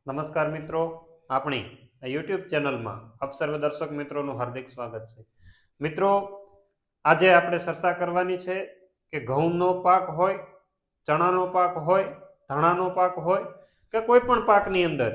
નમસ્કાર મિત્રો, આપણી યુટ્યુબ ચેનલમાં આપ સર્વ દર્શક મિત્રોનું હાર્દિક સ્વાગત છે. મિત્રો, આજે આપણે ચર્ચા કરવાની છે કે ઘઉંનો પાક હોય, ચણાનો પાક હોય, ધાણાનો પાક હોય કે કોઈ પણ પાકની અંદર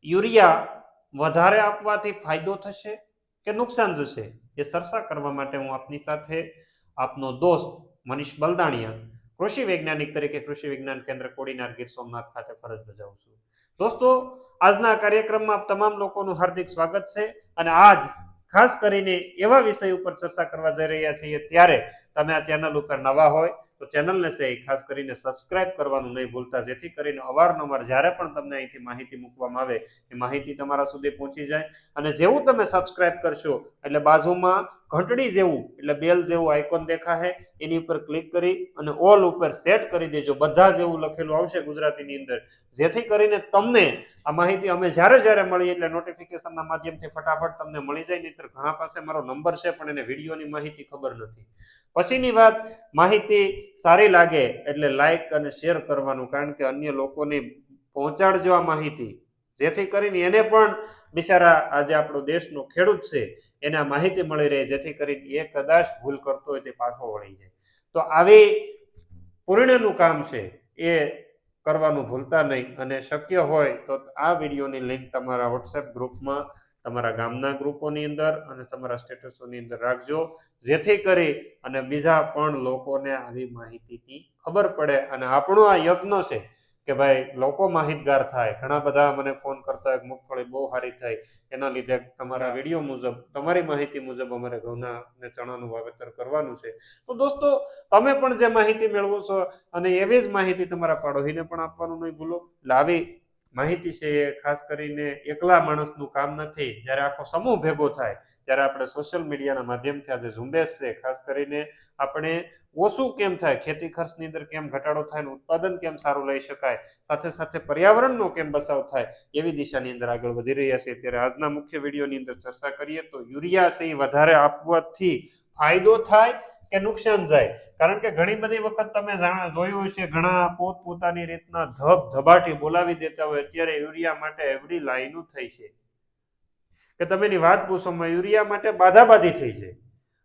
યુરિયા વધારે આપવાથી ફાયદો થશે કે નુકસાન જશે, એ ચર્ચા કરવા માટે હું આપની સાથે આપનો દોસ્ત મનીષ બલદાણિયા, કૃષિ વૈજ્ઞાનિક તરીકે કૃષિ વિજ્ઞાન કેન્દ્ર કોડીનાર ગીર સોમનાથ ખાતે ફરજ બજાવું છું. દોસ્તો, આજના કાર્યક્રમમાં આપ તમામ લોકોનું હાર્દિક સ્વાગત છે અને આજ ખાસ કરીને એવા વિષય ઉપર ચર્ચા કરવા જઈ રહ્યા છીએ. ત્યારે તમે આ ચેનલ ઉપર નવા હોય તો ચેનલને ખાસ કરીને સબસ્ક્રાઇબ કરવાનું નહીં ભૂલતા, જેથી કરીને અવારનવાર જ્યારે પણ તમને અહીંથી માહિતી મૂકવામાં આવે એ માહિતી તમારા સુધી પહોંચી જાય. અને જેવું તમે સબસ્ક્રાઇબ કરશો એટલે બાજુમાં ઘંટડી જેવું એટલે બેલ જેવું આઇકોન દેખાશે, એની ઉપર ક્લિક કરી અને ઓલ ઉપર સેટ કરી દેજો. બધા જ એવું લખેલું આવશે ગુજરાતીની અંદર, જેથી કરીને તમને આ માહિતી અમે જ્યારે મળીએ એટલે નોટિફિકેશનના માધ્યમથી ફટાફટ તમને મળી જાય. નહીતર ઘણા પાસે મારો નંબર છે પણ એને વિડીયોની માહિતી ખબર નથી. પછીની વાત, માહિતી સારી લાગે એટલે લાઈક અને શેર કરવાનું, કારણ કે અન્ય લોકોને પહોંચાડજો આ માહિતી, જેથી કરીને એને પણ બિચારા આજે આપણો દેશનો ખેડૂત છે એને આ માહિતી મળી રહે, જેથી કરીને એ કદાચ ભૂલ કરતો હોય તે પાછો વળી જાય. તો આવી પૂર્ણનું કામ છે એ કરવાનું ભૂલતા નહીં. અને શક્ય હોય તો આ વિડીયોની લિંક તમારા વોટ્સએપ ગ્રુપમાં, તમારા ગામના ગ્રુપોની અંદર અને તમારા સ્ટેટસોની અંદર રાખજો, જેથી કરી અને બીજા પણ લોકોને આવી માહિતીની ખબર પડે અને આપણો આ યજ્ઞ છે કે ભાઈ લોકો માહિતગાર થાય. ઘણા બધા મને ફોન કરતા હોય મગફળી બહુ સારી થાય, એના લીધે તમારા વિડીયો મુજબ, તમારી માહિતી મુજબ અમારે ઘઉંના અને ચણાનું વાવેતર કરવાનું છે. તો દોસ્તો, તમે પણ જે માહિતી મેળવો છો અને એવી જ માહિતી તમારા પાડોશીને પણ આપવાનું નહીં ભૂલો. એટલે આવી માહિતી છે એ ખાસ કરીને એકલા માણસનું કામ નથી. જ્યારે આખો સમૂહ ભેગો થાય ત્યારે આપણે સોશિયલ મીડિયાના માધ્યમથી આજે ઝુંબેશ છે, ખાસ કરીને આપણે ઓછું કેમ થાય, ખેતી ખર્ચની અંદર કેમ ઘટાડો થાય, ઉત્પાદન કેમ સારું લઈ શકાય, સાથે સાથે પર્યાવરણનો કેમ બચાવ થાય, એવી દિશાની અંદર આગળ વધી રહ્યા છે. ત્યારે આજના મુખ્ય વિડીયોની અંદર ચર્ચા કરીએ તો યુરિયા છે વધારે આપવાથી ફાયદો થાય કે નુકસાન જાય. કારણ કે ઘણી બધી વખત તમે જોયું હશે, ઘણા પોતપોતાની રીતના ધબાટી બોલાવી દેતા હોય. અત્યારે યુરિયા માટે એવડી લાઈનો થઈ છે કે તમે એની વાત પૂછો, યુરિયા માટે બાધાબાધી થઈ જાય.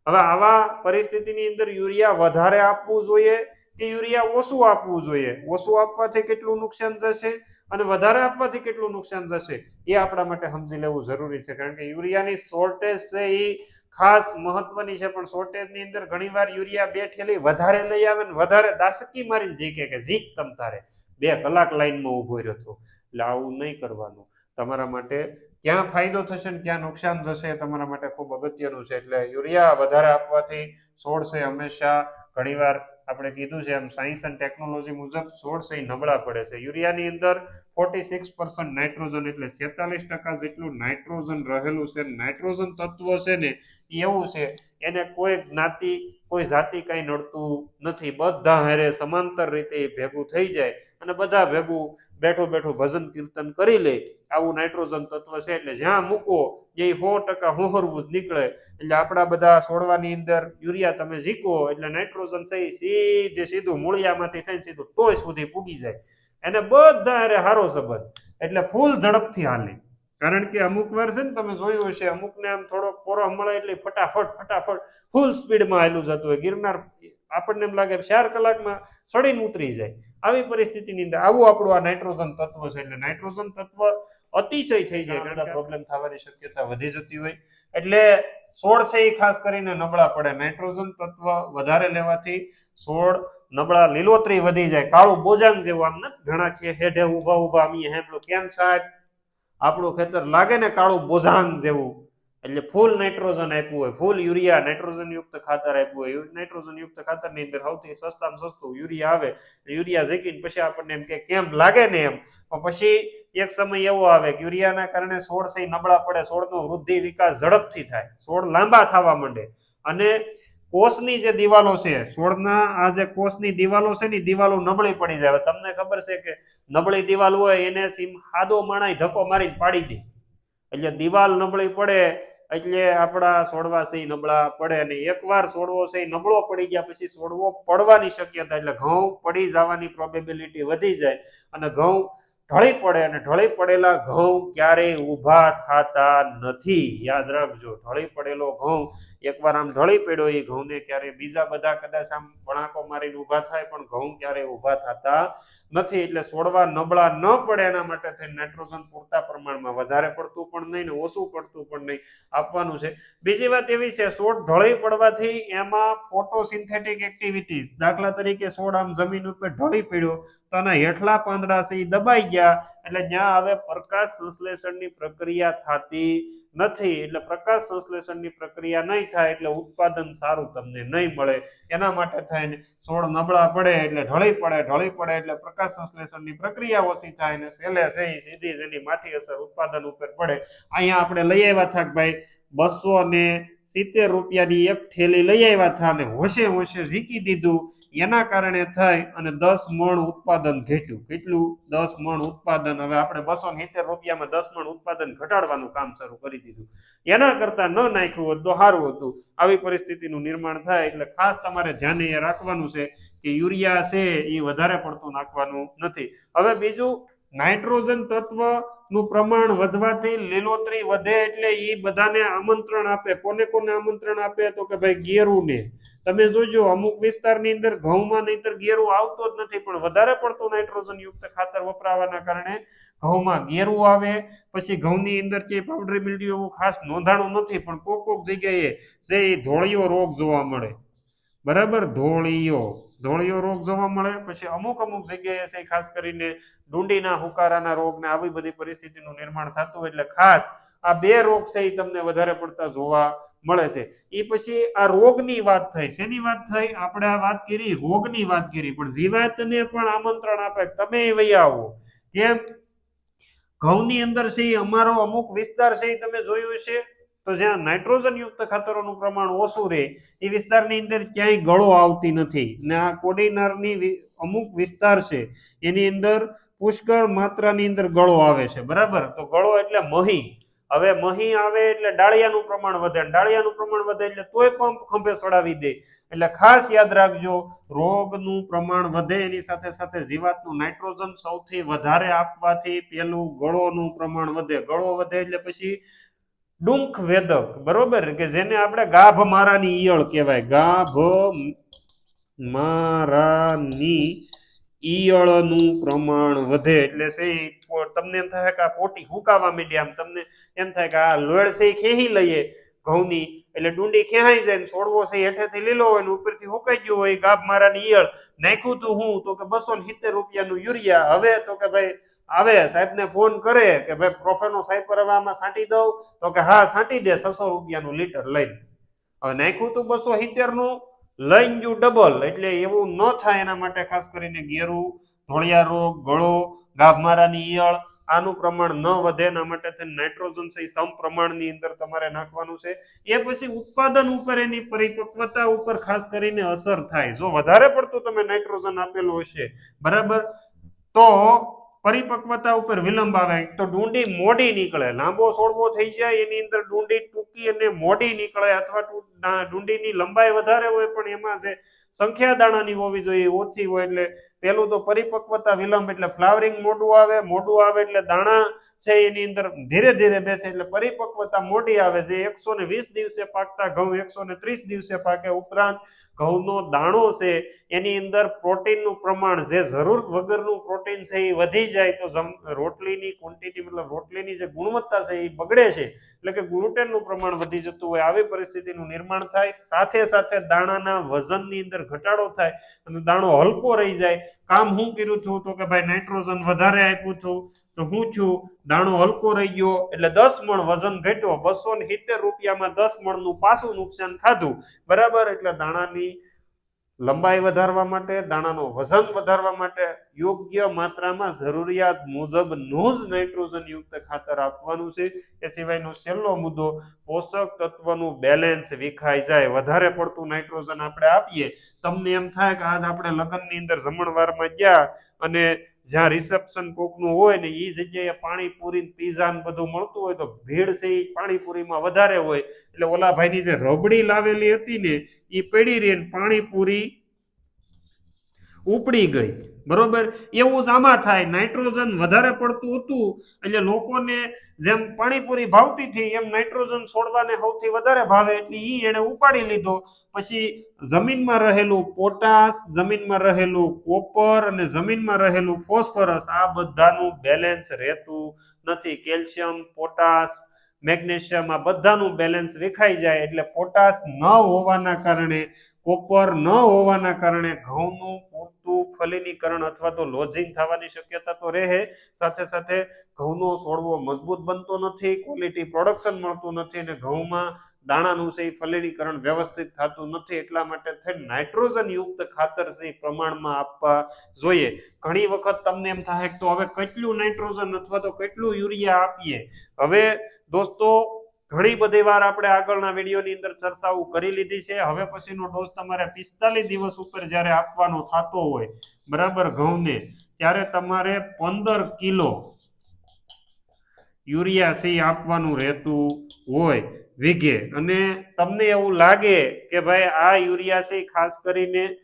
હવે આવા પરિસ્થિતિની અંદર યુરિયા વધારે આપવું જોઈએ કે યુરિયા ઓછું આપવું જોઈએ? ઓછું આપવાથી કેટલું નુકસાન જશે અને વધારે આપવાથી કેટલું નુકસાન જશે એ આપણા માટે સમજી લેવું જરૂરી છે. કારણ કે યુરિયાની શોર્ટેજ છે એ ખાસ મહત્વની છે, પણ શોર્ટેજની અંદર ઘણીવાર યુરિયા બે ઠેલી વધારે લઈ આવે ને વધારે દાસકી મારીને જીકે કે જીક તમ તારે 2 કલાક લાઈનમાં ઉભો રહ્યો હતો. એટલે આવું નહીં કરવાનું. તમારા માટે ક્યાં ફાયદો થશે ને ક્યાં નુકસાન જશે તમારા માટે ખૂબ અગત્યનું છે. એટલે યુરિયા વધારે આપવાથી છોડ છે હંમેશા, ઘણીવાર આપણે કીધું છે એમ, સાયન્સ એન્ડ ટેકનોલોજી મુજબ છોડ છે નબળા પડે છે. યુરિયાની અંદર 46% નાઇટ્રોજન એટલે 46% જેટલું નાઇટ્રોજન રહેલું છે. નાઇટ્રોજન તત્વ છે ને એવું છે, એને કોઈ જ્ઞાતિ કોઈ જાતિ કઈ નડતું નથી. બધા હારે સમાંતર રીતે ભેગું થઈ જાય અને બધા ભેગું બેઠું ભજન કીર્તન કરી લે, આવું નાઇટ્રોજન તત્વ છે. એટલે જ્યાં મૂકો એ 100% હોહરવું જ નીકળે. એટલે આપણા બધા છોડવાની અંદર યુરિયા તમે ઝીકો એટલે નાઇટ્રોજન છે સીધું મૂળિયામાંથી થઈને સીધું ટોચ સુધી પૂગી જાય. એને બધા હારે હારો સંબંધ, એટલે ફૂલ ઝડપથી હાલે. કારણ કે અમુક વાર છે ને, તમે જોયું હશે, અમુકને આમ થોડો પોરો મળે એટલે ફટાફટ ફૂલ સ્પીડમાં હાલું જતું હોય. ગિરનાર આપણને એમ લાગે 4 કલાકમાં સડીને ઉતરી જાય. આવી પરિસ્થિતિની અંદર આવું આપણું આ નાઇટ્રોજન તત્વ છે. એટલે નાઇટ્રોજન તત્વ અતિશય થઈ જાય, ઘણા પ્રોબ્લેમ થવાની શક્યતા વધી જતી હોય. એટલે છોડ છે એ ખાસ કરીને નબળા પડે. નાઇટ્રોજન તત્વ વધારે લેવાથી છોડ નબળા, લીલોતરી વધી જાય, કાળું બોજાંગ જેવું. આમ નથી ઘણા હેઠે ઉભા અમી હેપલું કેમ સાહેબ આપણું ખેતર લાગે ને કાળું બોજાંગ જેવું, એટલે ફૂલ નાઇટ્રોજન આપ્યું હોય, ફૂલ યુરિયા નાઇટ્રોજન યુક્ત ખાતર આપ્યું હોય. નાઇટ્રોજન યુક્ત ખાતર ની અંદર સૌથી સસ્તામાં સસ્તું યુરિયા આવે. યુરિયા ઝીકીને પછી આપણને એમ કે કેમ લાગે ને એમ, પણ પછી એક સમય એવો આવે કે યુરિયાના કારણે છોડ છે નબળા પડે, છોડનો વૃદ્ધિ વિકાસ ઝડપથી થાય, છોડ લાંબા થવા માંડે અને કોષની જે દિવાલો છે, છોડના આ જે કોષની દિવાલો છે ને, દિવાલો નબળી પડી જાય. તમને ખબર છે કે નબળી દિવાલ હોય એને સાદો માણાઈ ધક્કો મારીને પાડી દે. એટલે દિવાલ નબળી પડે એટલે આપણા છોડવા છે નબળા પડે. અને એકવાર છોડવો છે નબળો પડી ગયા પછી છોડવો પડવાની શક્યતા, એટલે ઘઉં પડી જવાની પ્રોબેબિલિટી વધી જાય. અને ઘઉં ઢળી પડે, અને ઢળી પડેલા ઘઉં ક્યારેય ઊભા થતા નથી. યાદ રાખજો, ઢળી પડેલો ઘઉં એકવાર આમ ઢળી પડ્યો એ ઘઉંને ક્યારેય બીજા બધા કદાચ આમ વણાકો મારીને ઊભા થાય, પણ ઘઉં ક્યારેય ઊભા થતા નથી. એટલે છોડવા નબળા ન પડે એના માટે થઈને નાઇટ્રોજન પૂરતા પ્રમાણમાં, વધારે પડતું પણ નહીં ને ઓછું પડતું પણ નહીં, આપવાનું છે. બીજી વાત એવી છે, છોડ ઢળી પડવાથી એમાં ફોટોસિન્થેટિક એક્ટિવિટી, દાખલા તરીકે છોડ આમ જમીન ઉપર ઢળી પડ્યો તો આના હેઠલા પાંદડા છે એ દબાઈ ગયા, એટલે ત્યાં હવે પ્રકાશ સંશ્લેષણની પ્રક્રિયા થતી નથી. એટલે પ્રકાશ સંશ્લેષણની પ્રક્રિયા નહીં થાય એટલે ઉત્પાદન સારું તમને નહીં મળે. એના માટે થઈને છોડ નબળા પડે એટલે ઢળી પડે એટલે પ્રકાશ સંશ્લેષણની પ્રક્રિયા ઓછી થાય, ને છેલ્લે સીધી જેની માઠી અસર ઉત્પાદન ઉપર પડે. અહીંયા આપણે લઈ આવ્યા હતા કે ભાઈ 270 રૂપિયાની એક થેલી લઈ આવ્યા હતા અને હોશે ઝીકી દીધું, એના કારણે થઈ અને 10 મણ ઉત્પાદન ઘટ્યું. કેટલું? 10 મણ ઉત્પાદન. હવે આપણે 270 રૂપિયામાં 10 મણ ઉત્પાદન ઘટાડવાનું કામ શરૂ કરી દીધું. એના કરતા ન નાખ્યું હોત તો સારું હતું. આવી પરિસ્થિતિનું નિર્માણ થાય એટલે ખાસ તમારે ધ્યાને એ રાખવાનું છે કે યુરિયા છે એ વધારે પડતું નાખવાનું નથી. હવે બીજું, નાઇટ્રોજન તત્વ નું પ્રમાણ વધવાથી લીલોતરી વધે, એટલે એ બધાને આમંત્રણ આપે. કોને કોને આમંત્રણ આપે? તો કે ભાઈ ગેરુને. તમે જોજો અમુક વિસ્તારની અંદર ઘઉંમાં નહીતર ગેરું આવતો જ નથી, પણ વધારે પડતું નાઇટ્રોજન યુક્ત ખાતર વપરાવાના કારણે ઘઉંમાં ગેરું આવે. પછી ઘઉંની અંદર કે પાવડરી મિલ્ડ્યુ એવું ખાસ નોંધાણું નથી, પણ કોક જગ્યાએ જે ધોળિયો રોગ જોવા મળે. બરાબર, ધોળિયો રોગ જોવા મળે. પછી અમુક જગ્યાએ છે ખાસ કરીને ડુંડીના હુકારાના રોગ ને આવી બધી પરિસ્થિતિનું નિર્માણ થતું. એટલે ખાસ આ બે રોગ છે એ તમને વધારે પડતા જોવા મળે છે. એ પછી આ રોગની વાત થઈ. શેની વાત થઈ? આપણે આ વાત કરી, રોગની વાત કરી, પણ જીવાતને પણ આમંત્રણ આપે તમે વહી આવો. કેમ? ઘઉંની અંદર છે અમારો અમુક વિસ્તાર છે તમે જોયું છે તો જ્યાં નાઇટ્રોજન યુક્ત ખાતરોનું પ્રમાણ ઓછું રહે એ વિસ્તારની અંદર ક્યાંય ગળો આવતી નથી. ને આ કોડીનારની અમુક વિસ્તાર છે એની અંદર પુષ્કળ માત્રાની અંદર ગળો આવે છે. બરાબર, તો ગળો એટલે મહી. હવે મહી આવે એટલે ડાળિયાનું પ્રમાણ વધે, ડાળિયાનું પ્રમાણ વધે એટલે તોય પંપ ખંભે ચડાવી દે. એટલે ખાસ યાદ રાખજો, રોગનું પ્રમાણ વધે એની સાથે સાથે જીવાતનું નાઇટ્રોજન સૌથી વધારે આપવાથી પેલું ગળોનું પ્રમાણ વધે. ગળો વધે એટલે પછી ડુંખ વેદક, બરોબર, કે જેને આપણે ગાભ મારાની ઈયળ કહેવાય. ગાભ મારાની ઈયળનું પ્રમાણ વધે એટલે છે તમને એમ થાય કે આ પોટી હુકાવા માંડ્યા, આમ તમને એમ થાય કે આ લોળ છે ખેહી લઈએ ઘઉંની, એટલે ડુંડી ખેહાઈ જાય, છોડવો છે હેઠેથી લીલો હોય ને ઉપરથી હુકાઈ ગયો હોય. ગાભ મારાની ઈયળ નાખ્યું તું હું તો કે 270 રૂપિયાનું યુરિયા. હવે તો કે ભાઈ આવે સાહેબને ફોન કરે કે ભાઈ પ્રોફેનો સાયપર હવે આમાં છાંટી દઉં, તો કે હા છાંટી દે 600 રૂપિયાનું લીટર લઈને. હવે નાખ્યું તું 270 નું, લઈને ગયું ડબલ. એટલે એવું ન થાય એના માટે ખાસ કરીને ગેરું, ધોળિયા રોગ, ગળો, ગાભમારાની ઈયળ આનું પ્રમાણ ન વધે એના માટે નાઇટ્રોજન છે સમ પ્રમાણની અંદર તમારે નાખવાનું છે. એ પછી ઉત્પાદન ઉપર, એની પરિપક્વતા ઉપર ખાસ કરીને અસર થાય. જો વધારે પડતું તમે નાઇટ્રોજન આપેલું હશે, બરાબર, તો પરિપક્વતા ઉપર વિલંબ આવે તો ડુંડી મોડી નીકળે. લાંબો છોડવો થઈ જાય એની અંદર ડુંડી ટૂંકી અને મોડી નીકળે, અથવા ડુંડીની લંબાઈ વધારે હોય પણ એમાં જે સંખ્યા દાણાની હોવી જોઈએ ઓછી હોય. એટલે પેલું તો પરિપક્વતા વિલંબ એટલે ફ્લાવરિંગ મોડું આવે એટલે દાણા છે એની અંદર ધીરે ધીરે બેસે એટલે પરિપક્વતા મોડી આવે. જે 120 દિવસે પાકતા ઘઉં 130 દિવસે પાકે. ઉપરાંત ઘઉંનો દાણો છે એની અંદર પ્રોટીનનું પ્રમાણ, જે જરૂર વગરનું પ્રોટીન છે એ વધી જાય તો રોટલીની ક્વોન્ટિટી, મતલબ રોટલીની જે ગુણવત્તા છે એ બગડે છે. એટલે કે ગ્લુટેનનું પ્રમાણ વધી જતું હોય. આવી પરિસ્થિતિનું નિર્માણ થાય. સાથે સાથે દાણાના વજનની અંદર ઘટાડો થાય અને દાણો હલકો રહી જાય. કામ હું કર્યું છું તો કે ભાઈ નાઇટ્રોજન વધારે આપ્યું છું તો હું છું, દાણો હલકો રહી ગયો એટલે 10 મણ વજન ઘટ્યો. 270 રૂપિયામાં 10 મણનું પાછું નુકસાન ખાધું. બરાબર, એટલે દાણાની લંબાઈ વધારવા માટે, દાણાનો વજન વધારવા માટે યોગ્ય માત્રામાં જરૂરિયાત મુજબનું જ નાઇટ્રોજન યુક્ત ખાતર આપવાનું છે. એ સિવાયનો છેલ્લો મુદ્દો, પોષક તત્વનું બેલેન્સ વિખાઈ જાય. વધારે પડતું નાઇટ્રોજન આપણે આપીએ, તમને એમ થાય કે આજ આપણે લગ્નની અંદર જમણવારમાં ગયા અને જ્યાં રિસેપ્શન કોકનું હોય ને એ જગ્યાએ પાણીપુરી, પીઝા ને બધું મળતું હોય તો ભીડ છે એ પાણીપુરીમાં વધારે હોય. એટલે ઓલા ભાઈની જે રબડી લાવેલી હતી ને એ પડી રહી, પાણીપુરી ઉપડી ગઈ, બરોબર. એવું જ આમાં થાય, નાઇટ્રોજન વધારે પડતું હતું એટલે લોકોને જેમ પાણીપુરી ભાવતી હતી એમ નાઇટ્રોજન છોડવાને સૌથી વધારે ભાવે એટલે ઈ એને ઉપાડી લીધો. પછી જમીનમાં રહેલું પોટાશ, જમીનમાં રહેલું કોપર અને જમીનમાં રહેલું ફોસ્ફરસ આ બધાનું બેલેન્સ રહેતું નથી. કેલ્શિયમ, પોટાશ, મેગ્નેશિયમ આ બધાનું બેલેન્સ વિખાઈ જાય એટલે પોટાશ ન હોવાના કારણે, કોપર ન હોવાના કારણે ઘઉંનું પૂરતું ફલિનીકરણ અથવા તો લોજિંગ થવાની શક્યતા તો રહે, સાથે સાથે ઘઉંનો છોડવો મજબૂત બનતો નથી, ક્વોલિટી પ્રોડક્શન મળતું નથી અને ઘઉંમાં દાણાનું છે ફલિનીકરણ વ્યવસ્થિત થતું નથી. એટલા માટે થઈ નાઇટ્રોજન યુક્ત ખાતર છે પ્રમાણમાં આપવા જોઈએ. ઘણી વખત તમને એમ થાય તો હવે કેટલું નાઇટ્રોજન અથવા તો કેટલું યુરિયા આપીએ. હવે દોસ્તો ઘણી બધી વાર આપણે આગળના વિડીયોની અંદર ચર્ચાઓ કરી લીધી છે. હવે પછીનો ડોઝ તમારે 45 દિવસ ઉપર જ્યારે આપવાનો થતો હોય, બરાબર, ઘઉંને, ત્યારે તમારે 15 કિલો યુરિયા સી આપવાનું રહેતું હોય વીઘે. અને તમને એવું લાગે કે ભાઈ આ યુરિયા સી ખાસ કરીને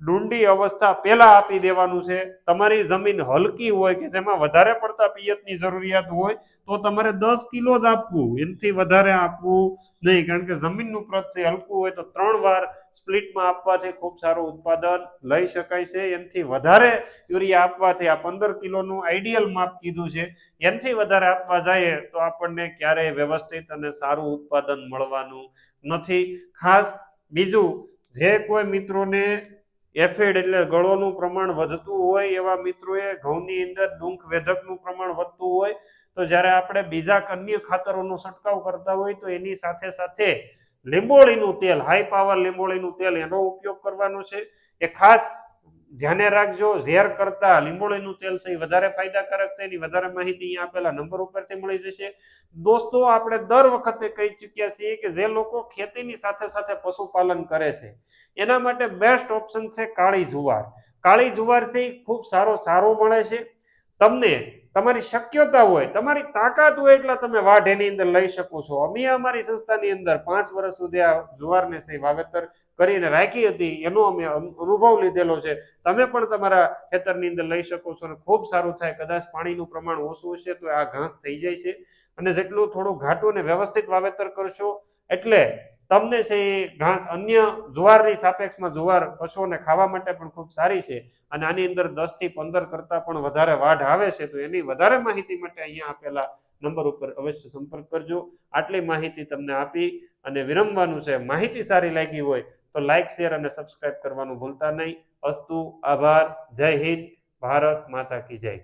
ડુંડી અવસ્થા પહેલા આપી દેવાનું છે, તમારી જમીન હલકી હોય કે જેમાં વધારે પડતા પિયતની જરૂરિયાત હોય તો તમારે 10 કિલો જ આપવું, એનાથી વધારે આપવું નહીં. કારણ કે જમીનનું પ્રત છે હલકું હોય તો 3 વાર સ્પ્લિટમાં આપવાથી ખૂબ સારું ઉત્પાદન લઈ શકાય છે. એનાથી વધારે યુરિયા આપવાથી, આ 15 કિલોનું આઈડિયલ માપ કીધું છે, એનાથી વધારે આપવા જઈએ તો આપણને ક્યારેય વ્યવસ્થિત અને સારું ઉત્પાદન મળવાનું નથી. ખાસ બીજું, જે કોઈ મિત્રોને એફિડ એટલે ગળોનું પ્રમાણ વધતું હોય એવા મિત્રોએ ઘઉંની અંદર ડુંખ વેધકનું પ્રમાણ વધતું હોય તો જ્યારે આપણે બીજા અન્ય ખાતરોનો છંટકાવ કરતા હોય તો એની સાથે સાથે લીંબોળીનું તેલ, હાઈ પાવર લીંબોળીનું તેલ, એનો ઉપયોગ કરવાનો છે. એ ખાસ ધ્યાને રાખજો. ઝેર કરતા લીંબોળીનું તેલ છે એ વધારે ફાયદાકારક છે. એની વધારે માહિતી અહીંયા આપેલા નંબર ઉપરથી મળી જશે. દોસ્તો આપણે દર વખતે કહી ચૂક્યા છીએ કે જે લોકો ખેતીની સાથે સાથે પશુપાલન કરે છે એના માટે બેસ્ટ ઓપ્શન છે કાળી જુવાર. કાળી જુવાર છે ખૂબ સારો મળે છે. તમને તમારી શક્યતા હોય, તમારી તાકાત હોય એટલા તમે વાઢ એની અંદર લઈ શકો છો. અમે અમારી સંસ્થાની અંદર 5 વર્ષ સુધી આ જુવારને છે વાવેતર કરીને રાખી હતી, એનો અમે અનુભવ લીધેલો છે. તમે પણ તમારા ખેતરની અંદર લઈ શકો છો અને ખૂબ સારું થાય. કદાચ પાણીનું પ્રમાણ ઓછું હશે તો આ ઘાસ થઈ જાય છે અને જેટલું થોડું ઘાટું અને વ્યવસ્થિત વાવેતર કરશો એટલે તમને છે એ ઘાસ અન્ય જુવારની સાપેક્ષમાં જુવાર પશુઓને ખાવા માટે પણ ખૂબ સારી છે અને આની અંદર 10 થી 15 કરતા પણ વધારે વાઢ આવે છે. તો એની વધારે માહિતી માટે અહીંયા આપેલા નંબર ઉપર અવશ્ય સંપર્ક કરજો. આટલી માહિતી તમને આપી અને વિરમવાનું છે. માહિતી સારી લાગી હોય તો લાઈક, શેર અને સબસ્ક્રાઇબ કરવાનું ભૂલતા નહીં. અસ્તુ, આભાર, જય હિન્દ, ભારત માતા કી જય.